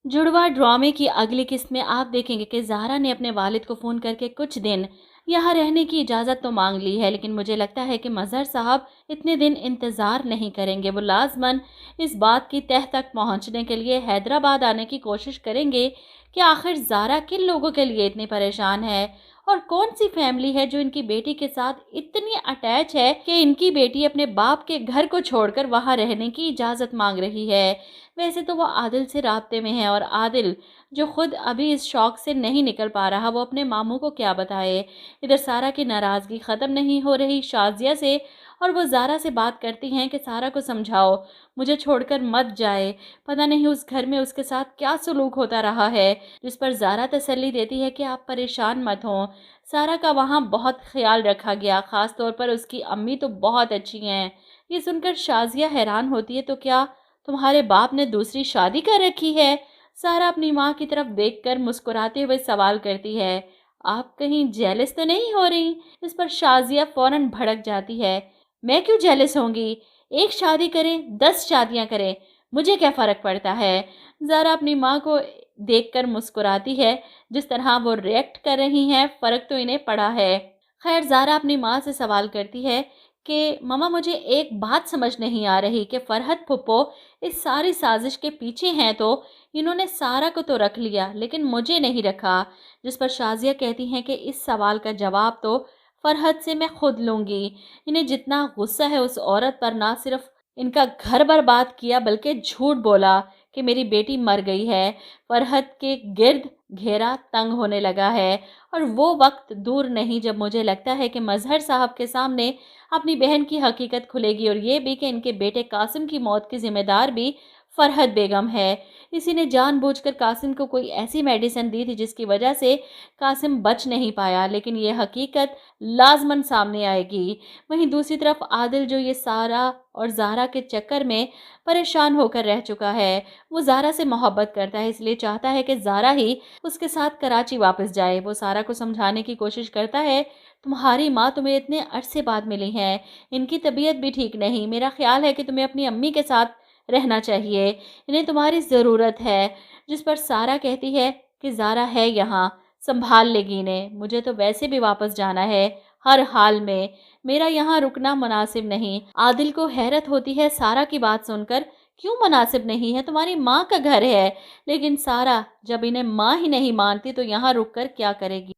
जुड़वा ड्रामे की अगली किस्त में आप देखेंगे कि ज़ाहरा ने अपने वालिद को फ़ोन करके कुछ दिन यहाँ रहने की इजाज़त तो मांग ली है, लेकिन मुझे लगता है कि मज़हर साहब इतने दिन इंतज़ार नहीं करेंगे। वो लाज़मन इस बात की तह तक पहुँचने के लिए हैदराबाद आने की कोशिश करेंगे कि आखिर ज़ाहरा किन लोगों के लिए इतनी परेशान है और कौन सी फैमिली है जो इनकी बेटी के साथ इतनी अटैच है कि इनकी बेटी अपने बाप के घर को छोड़कर वहाँ रहने की इजाज़त मांग रही है। वैसे तो वो आदिल से राब्ते में है और आदिल जो खुद अभी इस शौक से नहीं निकल पा रहा, वो अपने मामू को क्या बताए। इधर सारा की नाराज़गी ख़त्म नहीं हो रही शाज़िया से, और वो ज़ारा से बात करती हैं कि सारा को समझाओ मुझे छोड़कर मत जाए, पता नहीं उस घर में उसके साथ क्या सलूक होता रहा है। जिस पर ज़ारा तसल्ली देती है कि आप परेशान मत हों, सारा का वहाँ बहुत ख्याल रखा गया, ख़ास तौर पर उसकी अम्मी तो बहुत अच्छी हैं। ये सुनकर शाज़िया हैरान होती है, तो क्या तुम्हारे बाप ने दूसरी शादी कर रखी है? सारा अपनी माँ की तरफ देखकर मुस्कुराते हुए सवाल करती है। आप कहीं जेलस तो नहीं हो रही? इस पर शाज़िया फौरन भड़क जाती है। मैं क्यों जेलस होंगी? एक शादी करें 10 शादियां करें, मुझे क्या फ़र्क पड़ता है? ज़ारा अपनी माँ को देखकर मुस्कुराती है। जिस तरह वो रिएक्ट कर रही हैं, फ़र्क तो इन्हें पड़ा है। खैर, ज़ारा अपनी माँ से सवाल करती है कि मम्मा, मुझे एक बात समझ नहीं आ रही कि फ़रहत फुप्पो इस सारी साजिश के पीछे हैं, तो इन्होंने सारा को तो रख लिया लेकिन मुझे नहीं रखा। जिस पर शाज़िया कहती हैं कि इस सवाल का जवाब तो फ़रहत से मैं खुद लूँगी। इन्हें जितना गुस्सा है उस औरत पर, ना सिर्फ इनका घर बर्बाद किया बल्कि झूठ बोला कि मेरी बेटी मर गई है। फ़रहत के गिर्द घेरा तंग होने लगा है और वो वक्त दूर नहीं जब मुझे लगता है कि मज़हर साहब के सामने अपनी बहन की हकीकत खुलेगी, और ये भी कि इनके बेटे कासिम की मौत की ज़िम्मेदार भी फ़रहत बेगम है। इसी ने जानबूझकर कासिम को कोई ऐसी मेडिसिन दी थी जिसकी वजह से कासिम बच नहीं पाया, लेकिन ये हकीकत लाज़मन सामने आएगी। वहीं दूसरी तरफ आदिल, जो ये सारा और ज़ाहरा के चक्कर में परेशान होकर रह चुका है, वो ज़ाहरा से मोहब्बत करता है, इसलिए चाहता है कि ज़ाहरा ही उसके साथ कराची वापस जाए। वो सारा को समझाने की कोशिश करता है, तुम्हारी माँ तुम्हें इतने अरसे बाद मिली हैं, इनकी तबीयत भी ठीक नहीं, मेरा ख्याल है कि तुम्हें अपनी अम्मी के साथ रहना चाहिए, इन्हें तुम्हारी ज़रूरत है। जिस पर सारा कहती है कि ज़ारा है यहाँ, संभाल लेगी इन्हें, मुझे तो वैसे भी वापस जाना है हर हाल में, मेरा यहाँ रुकना मुनासिब नहीं। आदिल को हैरत होती है सारा की बात सुनकर, क्यों मुनासिब नहीं है? तुम्हारी माँ का घर है। लेकिन सारा, जब इन्हें माँ ही नहीं मानती तो यहाँ रुक कर क्या करेगी?